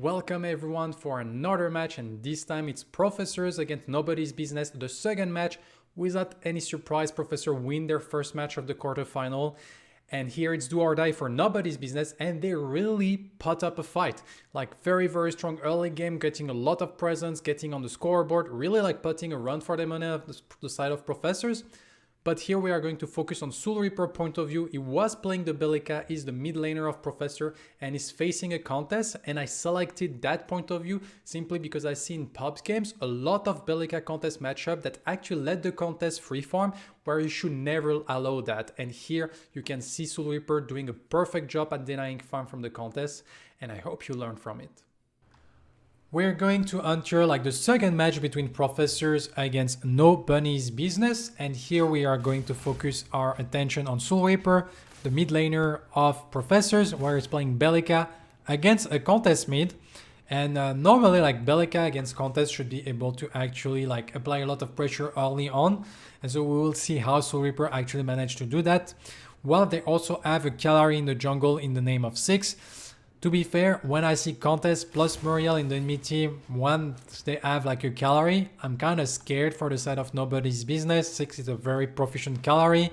Welcome everyone for another match, and this time it's Professors against Nobody's Business, the second match. Without any surprise, Professor win their first match of the quarterfinal. And here it's do or die for Nobody's Business, and they really put up a fight. Like very strong early game, getting a lot of presence, getting on the scoreboard, really like putting a run for them on the side of Professors. But here we are going to focus on SoulR4p3r point of view. He was playing the Belica, he's the mid laner of Professor, and is facing a Countess. And I selected that point of view simply because I see in POV's games a lot of Belica Countess matchup that actually let the Countess free farm, where you should never allow that. And here you can see SoulR4p3r doing a perfect job at denying farm from the Countess, and I hope you learn from it. We're going to enter like the second match between Professors against Nobody's Business, and here we are going to focus our attention on SoulR4p3r, the mid laner of Professors, where he's playing Belica against a Countess mid. And normally like Belica against Countess should be able to actually like apply a lot of pressure early on, and so we will see how SoulR4p3r actually managed to do that. Well, they also have a Kalari in the jungle in the name of 6. To be fair, when I see Countess plus Muriel in the enemy team, once they have like a Kalari, I'm kind of scared for the side of Nobody's Business. 6 is a very proficient Kalari,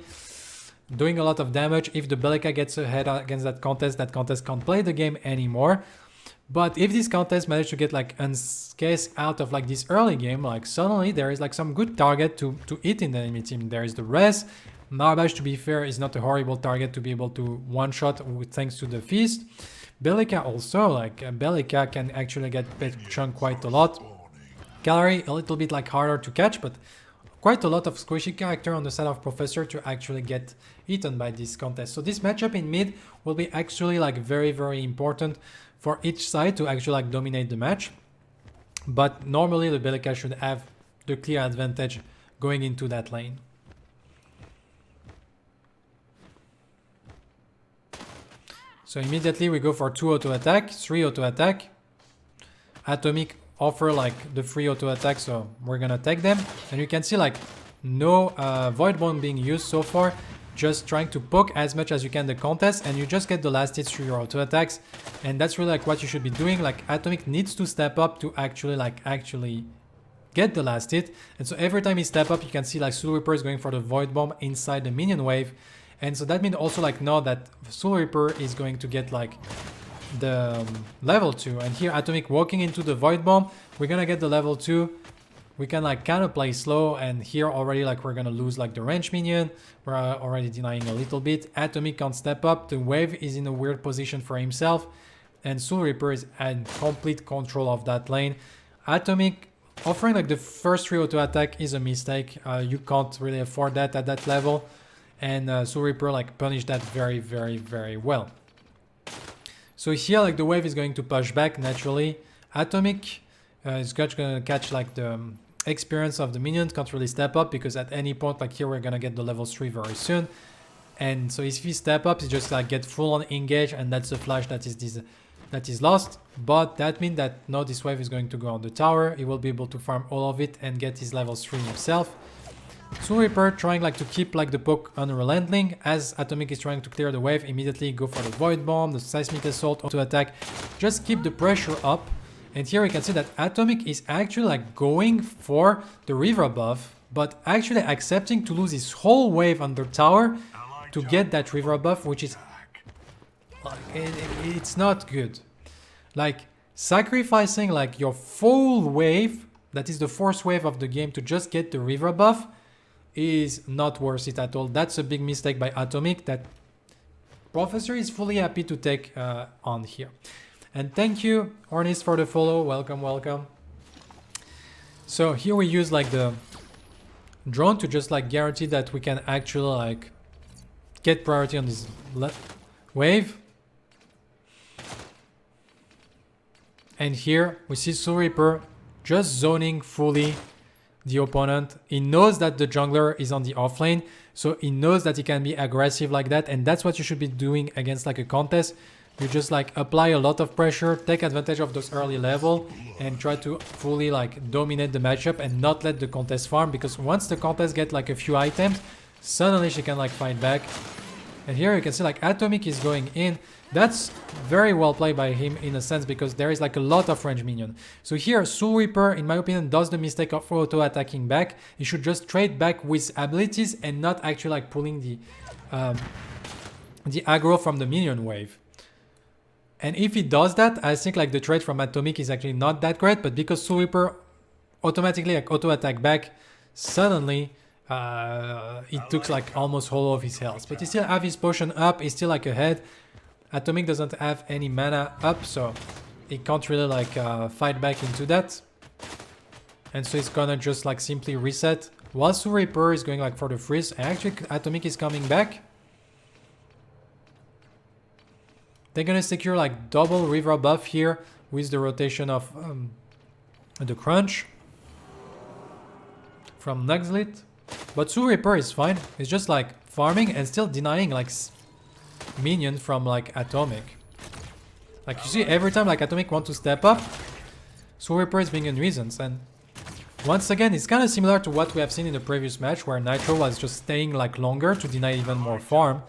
doing a lot of damage. If the Belica gets ahead against that Countess can't play the game anymore. But if this Countess managed to get like unscathed out of like this early game, like suddenly there is like some good target to hit in the enemy team. There is the Res. Narbash, to be fair, is not a horrible target to be able to one-shot thanks to the Feast. Belica also, like Belica can actually get chunk quite a lot. Kalari a little bit like harder to catch, but quite a lot of squishy character on the side of Professor to actually get eaten by this Countess. So this matchup in mid will be actually like very important for each side to actually like dominate the match. But normally the Belica should have the clear advantage going into that lane. So immediately we go for 2 auto attack, 3 auto attack. Atomic offer like the free auto attack, so we're gonna take them. And you can see like no Void Bomb being used so far. Just trying to poke as much as you can the Countess, and you just get the last hits through your auto attacks. And that's really like what you should be doing. Like Atomic needs to step up to actually get the last hit. And so every time he step up, you can see like SoulR4p3r is going for the Void Bomb inside the minion wave. And so that means also like now that SoulR4p3r is going to get like the level 2. And here Atomic walking into the Void Bomb, we're gonna get the level 2. We can like kind of play slow, and here already like we're gonna lose like the range minion. We're already denying a little bit. Atomic can't step up, the wave is in a weird position for himself, and SoulR4p3r is at complete control of that lane. Atomic offering like the first 3 auto attack is a mistake. You can't really afford that at that level. And SoulR4p3r like punished that very well. So here like the wave is going to push back naturally. Atomic is gonna catch like the experience of the minions, can't really step up because at any point like here we're gonna get the level 3 very soon. And so if he step up, he just like get full on engage, and that's the flash that is lost. But that means that now this wave is going to go on the tower. He will be able to farm all of it and get his level 3 himself. SoulR4p3r trying like to keep like the poke unrelenting as Atomic is trying to clear the wave. Immediately go for the Void Bomb, the Seismic Assault, auto attack. Just keep the pressure up. And here we can see that Atomic is actually like going for the river buff, but actually accepting to lose his whole wave under tower to get that river buff, which is like it's not good. Like sacrificing like your full wave, that is the 4th wave of the game, to just get the river buff is not worth it at all. That's a big mistake by Atomic that Professor is fully happy to take on here. And thank you, Ornis, for the follow. Welcome. So here we use like the drone to just like guarantee that we can actually like get priority on this wave. And here we see SoulR4p3r just zoning fully the opponent. He knows that the jungler is on the offlane, so he knows that he can be aggressive like that, and that's what you should be doing against like a Countess. You just like apply a lot of pressure, take advantage of those early level, and try to fully like dominate the matchup and not let the Countess farm, because once the Countess get like a few items, suddenly she can like fight back. And here you can see like Atomic is going in. That's very well played by him in a sense because there is like a lot of range minion. So here Soul4p3r, in my opinion, does the mistake of auto attacking back. He should just trade back with abilities and not actually like pulling the aggro from the minion wave. And if he does that, I think like the trade from Atomic is actually not that great, but because Soul4p3r automatically like auto attack back, suddenly it took like almost all of his health. But he still have his potion up, he's still like ahead. Atomic doesn't have any mana up, so he can't really like fight back into that. And so it's gonna just like simply reset. While Soul4p3r is going like for the freeze, and actually Atomic is coming back. They're gonna secure like double river buff here with the rotation of the crunch from Nuxlit. But Soul4p3r is fine. It's just like farming and still denying like minion from like Atomic. Like you see every time like Atomic want to step up, Soul4p3r is being in reasons. And once again, it's kind of similar to what we have seen in the previous match where Nitro was just staying like longer to deny even more farm.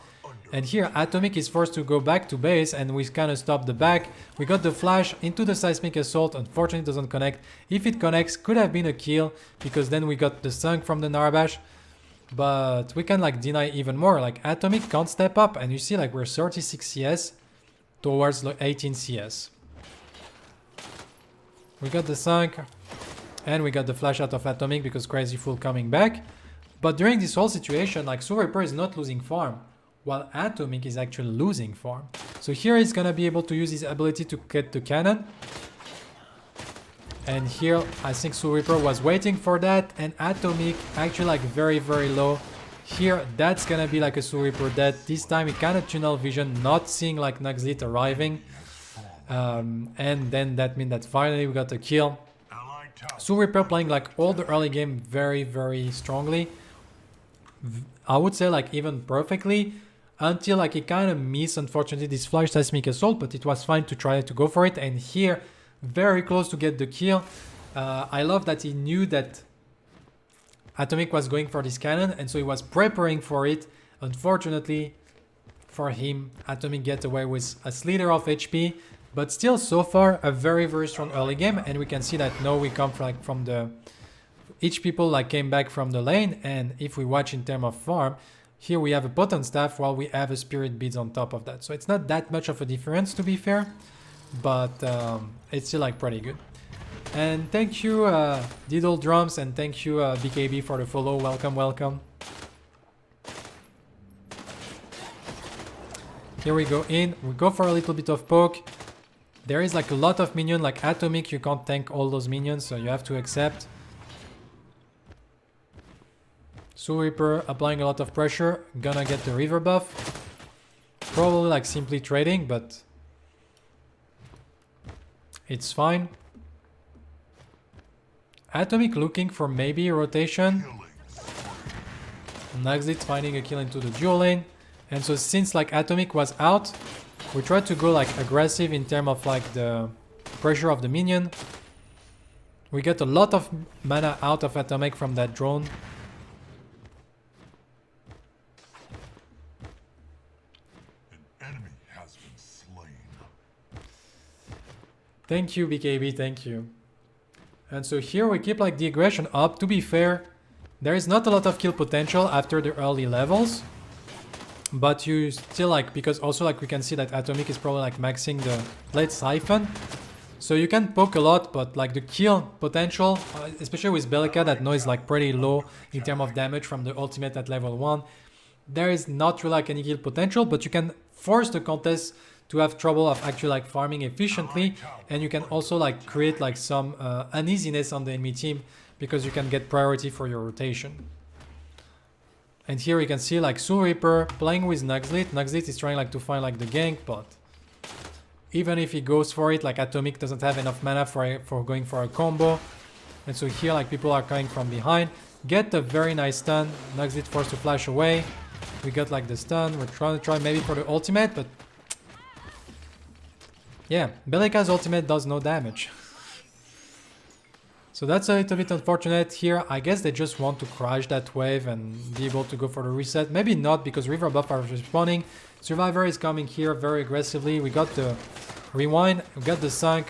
And here Atomic is forced to go back to base and we kind of stop the back. We got the flash into the Seismic Assault, unfortunately it doesn't connect. If it connects, could have been a kill because then we got the Sunk from the Narbash. But we can like deny even more, like Atomic can't step up and you see like we're 36 CS towards 18 CS. We got the Sunk and we got the flash out of Atomic because Crazy Fool coming back. But during this whole situation, like Soul4p3r is not losing farm, while Atomic is actually losing farm. So here he's gonna be able to use his ability to get the cannon. And here I think Soul4p3r was waiting for that, and Atomic actually like very low. Here that's gonna be like a Soul4p3r death. This time he kind of tunnel vision, not seeing like Nuxlit arriving. And then that means that finally we got a kill. Soul4p3r playing like all the early game very strongly. I would say like even perfectly. Until like he kind of missed unfortunately this flash Seismic Assault, but it was fine to try to go for it. And here, very close to get the kill. I love that he knew that Atomic was going for this cannon, and so he was preparing for it. Unfortunately for him, Atomic get away with a slither of HP, but still so far a very strong early game. And we can see that now we come from the each people like came back from the lane, and if we watch in terms of farm, here we have a Potent Staff while we have a Spirit Beads on top of that. So it's not that much of a difference to be fair, but it's still like pretty good. And thank you Diddle Drums, and thank you BKB for the follow. Welcome. Here we go in, we go for a little bit of poke. There is like a lot of minions, like Atomic, you can't tank all those minions, so you have to accept. Soul4p3r applying a lot of pressure, gonna get the river buff. Probably like simply trading, but it's fine. Atomic looking for maybe a rotation. Nuxlit finding a kill into the dual lane. And so since like Atomic was out, we tried to go like aggressive in terms of like the pressure of the minion. We get a lot of mana out of Atomic from that drone. Thank you, BKB, thank you. And so here we keep like the aggression up. To be fair, there is not a lot of kill potential after the early levels. But you still like, because also like we can see that Atomic is probably like maxing the late Siphon. So you can poke a lot, but like the kill potential, especially with Belica that now is like pretty low in terms of damage from the ultimate at level 1. There is not really like any kill potential, but you can force the Countess to have trouble of actually like farming efficiently, and you can also like create like some uneasiness on the enemy team because you can get priority for your rotation. And here you can see like Soul4p3r playing with Nuxlit. Nuxlit is trying like to find like the gank, but even if he goes for it, like Atomic doesn't have enough mana for going for a combo. And so here like people are coming from behind. Get a very nice stun. Nuxlit forced to flash away. We got like the stun. We're trying to try maybe for the ultimate, but yeah, Belica's ultimate does no damage. So that's a little bit unfortunate here. I guess they just want to crash that wave and be able to go for the reset. Maybe not, because river buff are respawning. Survivor is coming here very aggressively. We got the rewind, we got the sunk.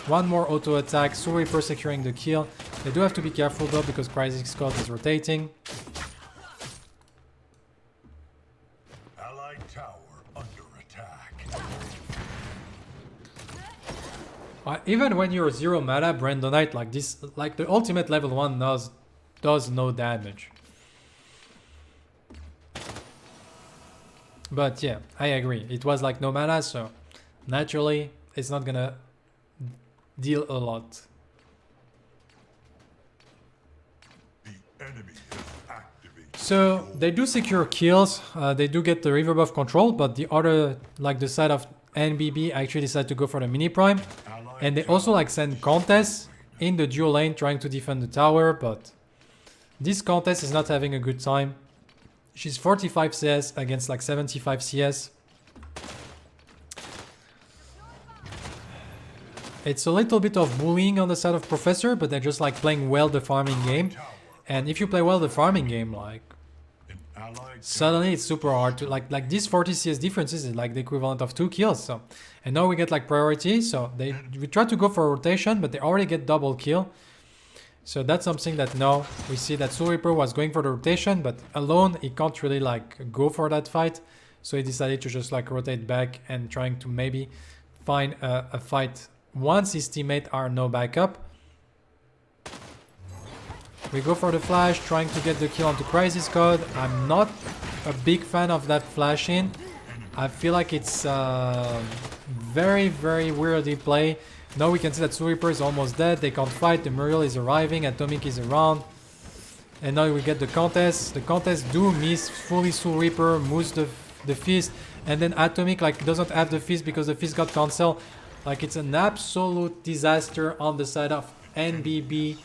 One more auto attack. SoulR4p3r securing the kill. They do have to be careful though, because Crisis Squad is rotating. Allied tower under attack. Even when you're 0 mana Brandonite like this, like the ultimate level 1 does no damage. But yeah, I agree. It was like no mana, so naturally it's not gonna deal a lot. The enemy has activated. So they do secure kills, they do get the river buff control, but the other, like the side of NBB actually decided to go for the mini prime. And they also like send Countess in the dual lane trying to defend the tower, but this Countess is not having a good time. She's 45 CS against like 75 CS. It's a little bit of bullying on the side of Professor, but they're just like playing well the farming game. And if you play well the farming game, like suddenly it's super hard to like this 40 CS differences is like the equivalent of 2 kills. So, and now we get like priority. So we try to go for a rotation, but they already get double kill. So that's something that now we see that SoulR4p3r was going for the rotation, but alone he can't really like go for that fight. So he decided to just like rotate back and trying to maybe find a fight once his teammates are no backup. We go for the flash, trying to get the kill onto Crisis Code. I'm not a big fan of that flash in. I feel like it's very, very weirdly play. Now we can see that SoulR4p3r is almost dead. They can't fight. The Muriel is arriving. Atomic is around. And now we get the Countess. The Countess do miss fully SoulR4p3r, moves the fist. And then Atomic like doesn't have the fist because the fist got cancelled. Like it's an absolute disaster on the side of NBB.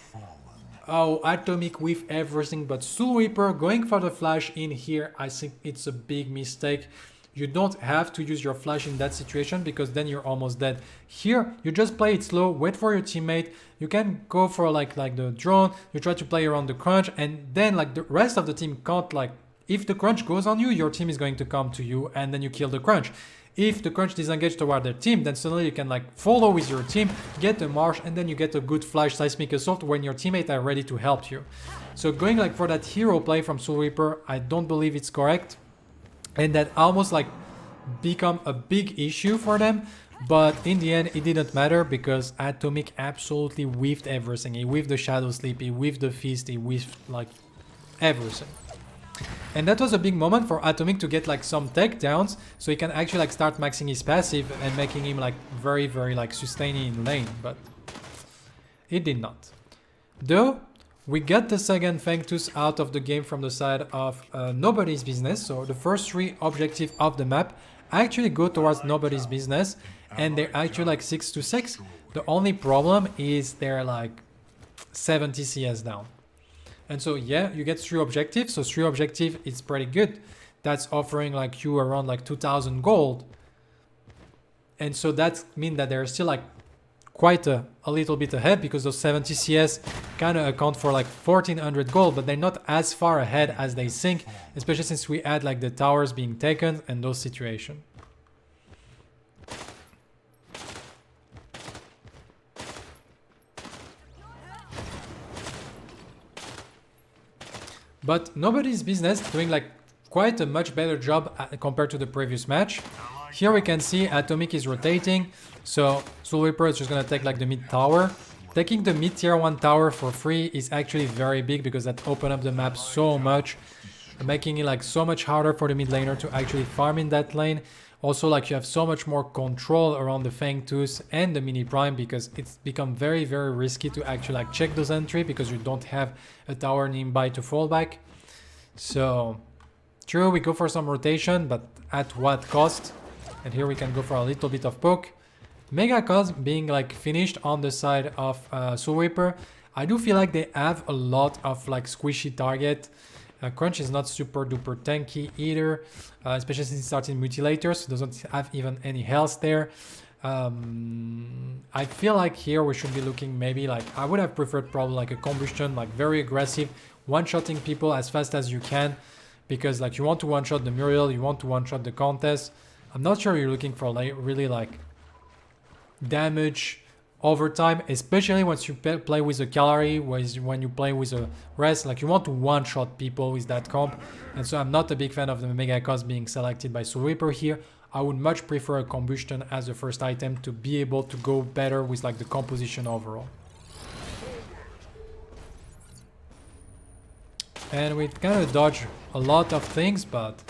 Oh, Atomic with everything, but SoulR4p3r going for the flash in here, I think it's a big mistake. You don't have to use your flash in that situation because then you're almost dead. Here, you just play it slow, wait for your teammate. You can go for like the drone, you try to play around the crunch, and then like the rest of the team can't like, if the crunch goes on you, your team is going to come to you and then you kill the crunch. If the crunch disengage toward their team, then suddenly you can like follow with your team, get the marsh, and then you get a good flash seismic assault when your teammates are ready to help you. So going like for that hero play from SoulR4p3r, I don't believe it's correct. And that almost like become a big issue for them. But in the end, it didn't matter because Atomic absolutely whiffed everything. He whiffed the Shadow Sleep, he whiffed the Feast, he whiffed like everything. And that was a big moment for Atomic to get like some takedowns, so he can actually like start maxing his passive and making him like very, very like sustaining in lane, but it did not. Though, we got the second Fangtooth out of the game from the side of Nobody's Business, so the first 3 objectives of the map actually go towards Nobody's Business, and they're actually like 6-6. The only problem is they're like 70 CS down. And so yeah, you get 3 objectives, so 3 objectives is pretty good. That's offering like you around like 2000 gold. And so that means that they're still like quite a little bit ahead because those 70 CS kind of account for like 1400 gold, but they're not as far ahead as they think, especially since we add like the towers being taken and those situations. But Nobody's Business doing like quite a much better job compared to the previous match. Here we can see Atomic is rotating, so SoulR4p3r is just gonna take like the mid tower. Taking the mid tier 1 tower for free is actually very big because that opened up the map so much, making it like so much harder for the mid laner to actually farm in that lane. Also, like you have so much more control around the Fangtooth and the mini prime because it's become very, very risky to actually like check those entry because you don't have a tower nearby to fall back. So true, we go for some rotation, but at what cost? And here we can go for a little bit of poke. Mega Cosm being like finished on the side of SoulR4p3r. I do feel like they have a lot of like squishy target. Crunch is not super duper tanky either, especially since it starts in Mutilator, so doesn't have even any health there. I feel like here we should be looking maybe like, I would have preferred probably like a combustion, like very aggressive, one-shotting people as fast as you can, because like you want to one-shot the Muriel, you want to one-shot the Countess. I'm not sure you're looking for like really like damage over time, especially once you play with a Calari, when you play with a rest, like you want to one-shot people with that comp. And so I'm not a big fan of the Mega Cost being selected by SoulR4p3r here. I would much prefer a combustion as the first item to be able to go better with like the composition overall. And we kind of dodge a lot of things, but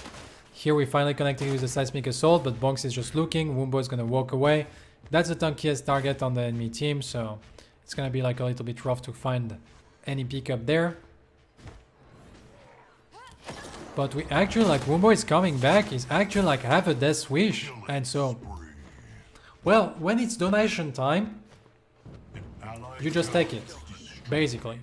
here we finally connected with the Seismic Assault, but Bonks is just looking, Wumbo is gonna walk away. That's the tankiest target on the enemy team, so it's gonna be like a little bit rough to find any pickup there. But we actually, like, Wumbo is coming back, he's actually like have a death wish, and so, well, when it's donation time, you just take it, basically.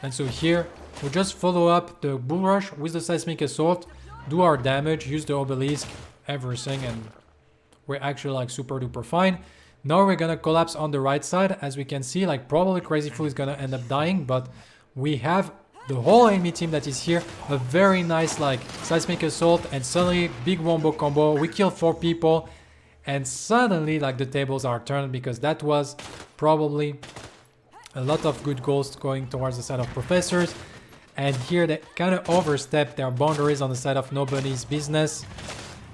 And so here, we just follow up the Bull Rush with the Seismic Assault, do our damage, use the Obelisk, everything, and we're actually like super duper fine. Now we're gonna collapse on the right side, as we can see, like probably Crazy Fool is gonna end up dying, but we have the whole enemy team that is here, a very nice like Seismic Assault, and suddenly big Wombo combo, we kill 4 people, and suddenly like the tables are turned, because that was probably a lot of good goals going towards the side of Professors, and here they kind of overstep their boundaries on the side of nobody's business,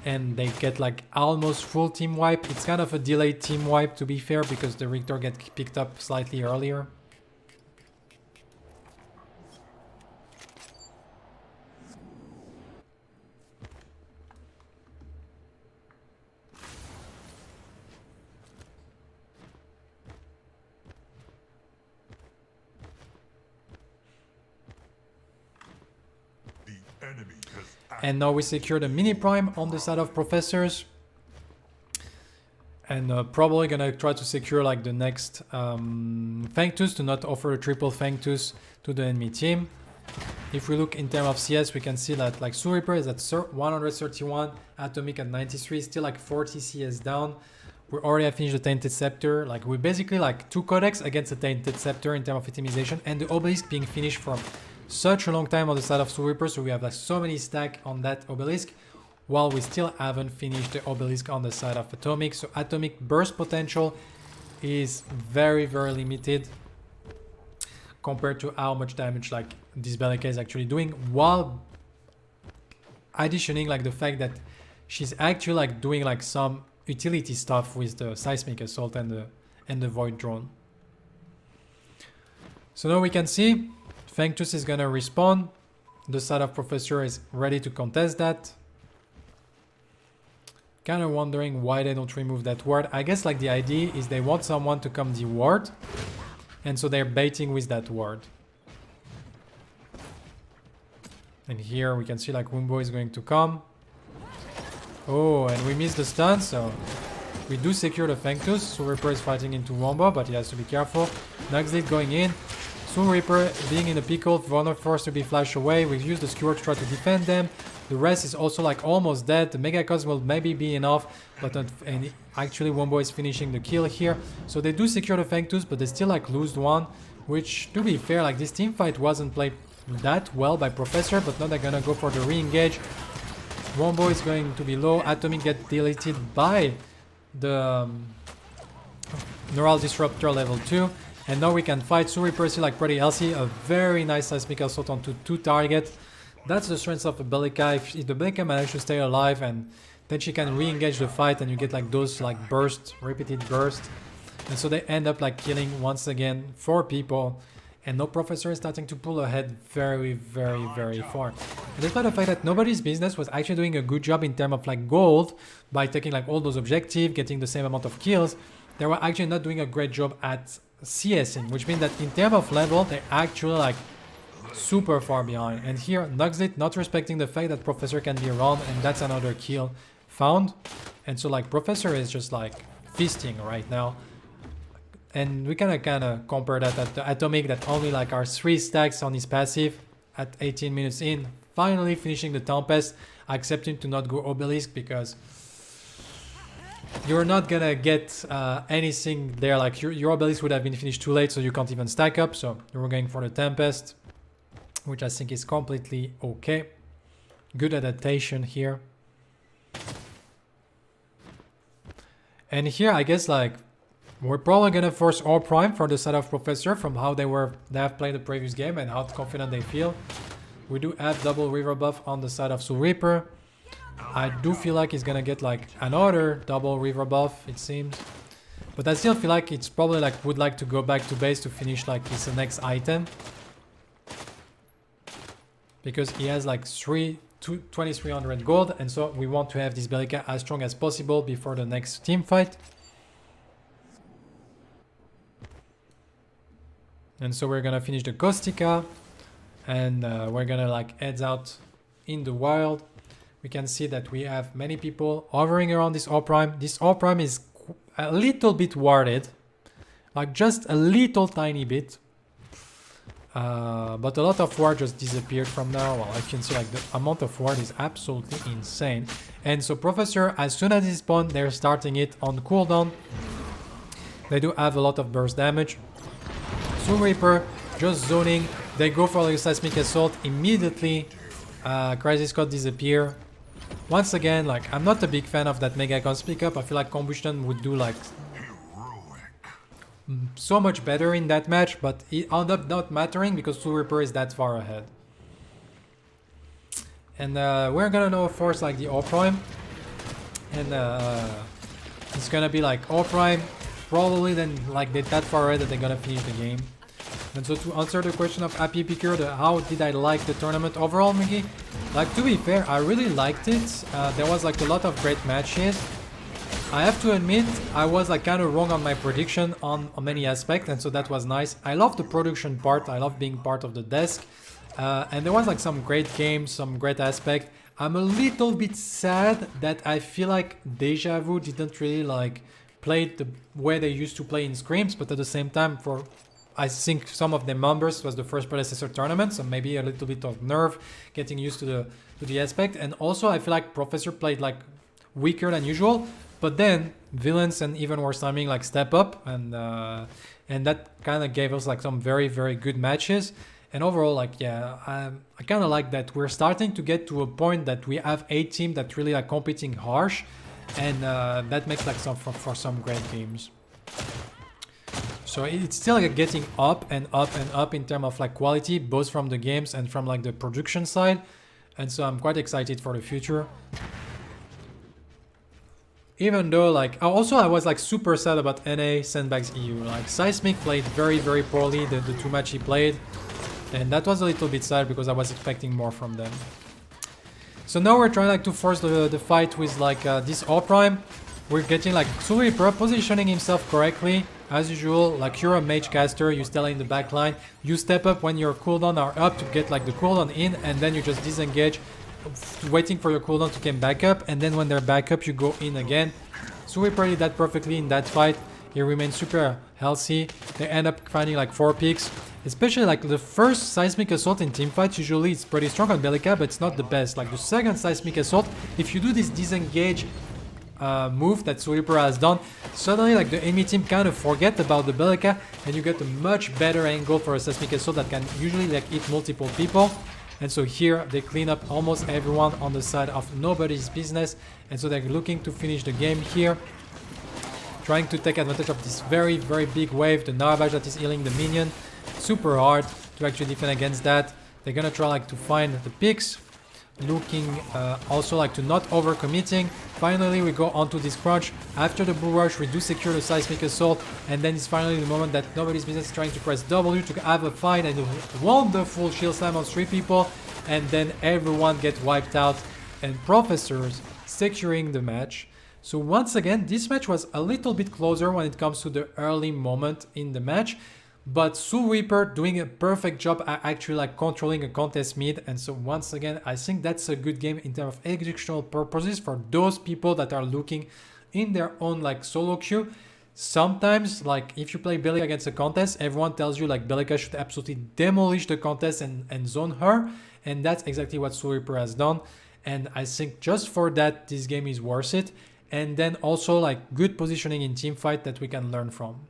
and they get like almost full team wipe. It's kind of a delayed team wipe, to be fair, because the Richter gets picked up slightly earlier. And now we secure the mini prime on the side of Professors, and probably gonna try to secure like the next Fangtooth to not offer a triple Fangtooth to the enemy team. If we look in terms of CS, we can see that like SoulR4p3r is at 131, Atomic at 93, still like 40 CS down. We already have finished the Tainted Scepter, like we basically like 2 Codex against the Tainted Scepter in terms of itemization, and the Obelisk being finished from such a long time on the side of SoulR4p3r, so we have like so many stack on that Obelisk, while we still haven't finished the Obelisk on the side of Atomic. So Atomic burst potential is very limited compared to how much damage like this Belica is actually doing, while additioning like the fact that she's actually like doing like some utility stuff with the Seismic Assault and the Void Drone. So now we can see Fangtooth is gonna respawn. The side of Professor is ready to contest that. Kind of wondering why they don't remove that ward. I guess like the idea is they want someone to come de-ward, and so they're baiting with that ward. And here we can see like Wumbo is going to come. Oh, and we missed the stun, so we do secure the Fangtooth. SoulR4p3r is fighting into Wombo, but he has to be careful. Nuxlid going in. SoulR4p3r being in a pickle, forced to be flashed away. We use the Skewer to try to defend them. The rest is also like almost dead. The Mega Cos will maybe be enough, but and actually Wombo is finishing the kill here. So they do secure the Fangtooth, but they still like lose one, which to be fair, like this team fight wasn't played that well by Professor, but now they're gonna go for the re-engage. Wombo is going to be low. Atomic get deleted by the Neural Disruptor level 2. And now we can fight. SoulR4p3r still like pretty healthy. A very nice Seismic Assault onto 2 targets. That's the strength of a Belica. If the Belica manages to stay alive, and then she can re-engage the fight, and you get like those like bursts, repeated bursts. And so they end up like killing once again 4 people. And no Professor is starting to pull ahead very far. And despite the fact that nobody's business was actually doing a good job in terms of like gold by taking like all those objectives, getting the same amount of kills, they were actually not doing a great job at CSing, which means that in terms of level, they're actually like super far behind. And here, Nuxlid not respecting the fact that Professor can be around, and that's another kill found. And so like Professor is just like feasting right now. And we kind of compare that at the Atomic that only like are 3 stacks on his passive at 18 minutes in. Finally finishing the Tempest, accepting to not go Obelisk because you're not gonna get anything there. Like your abilities would have been finished too late, so you can't even stack up. So we're going for the Tempest, which I think is completely okay. Good adaptation here. And here, I guess, like, we're probably gonna force all prime for the side of Professor from how they have played the previous game and how confident they feel. We do have double river buff on the side of SoulR4p3r. I do feel like he's gonna get like another double river buff, it seems. But I still feel like it's probably like would like to go back to base to finish like his next item. Because he has like 2300 gold, and so we want to have this Belica as strong as possible before the next team fight. And so we're gonna finish the Caustica, and we're gonna like head out in the wild. We can see that we have many people hovering around this all prime. This all prime is a little bit warded, like just a little tiny bit. But a lot of ward just disappeared from now. Well, I can see like the amount of ward is absolutely insane. And so Professor, as soon as it spawns, they're starting it on cooldown. They do have a lot of burst damage. SoulR4p3r just zoning. They go for the Seismic Assault immediately. Crisis Code disappear. Once again, like, I'm not a big fan of that Mega Gun speak up. I feel like Combustion would do like so much better in that match, but it ended up not mattering because SoulR4p3r is that far ahead. And we're gonna now force like the all prime, and it's gonna be like all prime, probably then like they're that far ahead that they're gonna finish the game. And so to answer the question of LtBelica, how did I like the tournament overall, Miggy? Like, to be fair, I really liked it. There was like a lot of great matches. I have to admit, I was like kind of wrong on my prediction on many aspects, and so that was nice. I love the production part. I love being part of the desk. And there was like some great games, some great aspect. I'm a little bit sad that I feel like Deja Vu didn't really like play the way they used to play in Screams, but at the same time, for I think some of the members was the first predecessor tournament, so maybe a little bit of nerve getting used to the aspect. And also I feel like Professor played like weaker than usual, but then Villains and even worse timing like step up, and that kind of gave us like some very, very good matches. And overall, like, yeah, I kind of like that we're starting to get to a point that we have a team that really like competing harsh, and that makes like some for some great games. So it's still like getting up and up and up in terms of like quality, both from the games and from like the production side. And so I'm quite excited for the future. Even though like, also I was like super sad about NA Sandbags EU. Like Seismic played very, very poorly the two match he played. And that was a little bit sad because I was expecting more from them. So now we're trying like to force the fight with like this all prime. We're getting like SoulR4p3r positioning himself correctly. As usual, like you're a mage caster, you stay in the back line. You step up when your cooldown are up to get like the cooldown in, and then you just disengage, waiting for your cooldown to come back up, and then when they're back up, you go in again. SoulR4p3r did that perfectly in that fight. He remains super healthy. They end up finding like 4 picks. Especially like the first Seismic Assault in team fights, usually it's pretty strong on Belica, but it's not the best. Like the second Seismic Assault, if you do this disengage move that SoulR4p3r has done, suddenly like the enemy team kind of forget about the Belica, and you get a much better angle for a Seismic Assault that can usually like hit multiple people. And so here they clean up almost everyone on the side of nobody's business, and so they're looking to finish the game here, trying to take advantage of this very, very big wave, the Narabash that is healing the minion. Super hard to actually defend against that. They're gonna try like to find the picks, looking also like to not overcommitting. Finally we go onto this crunch. After the bull rush we do secure the Seismic Assault, and then it's finally the moment that nobody's business is trying to press W to have a fight, and a wonderful shield slam on 3 people, and then everyone gets wiped out, and Professors securing the match. So once again, this match was a little bit closer when it comes to the early moment in the match, but SoulR4p3r doing a perfect job at actually like controlling a contest mid. And so once again, I think that's a good game in terms of executional purposes for those people that are looking in their own like solo queue. Sometimes, like if you play Belica against a contest, everyone tells you like Belica should absolutely demolish the contest and zone her, and that's exactly what SoulR4p3r has done. And I think just for that, this game is worth it. and then also like good positioning in team fight that we can learn from.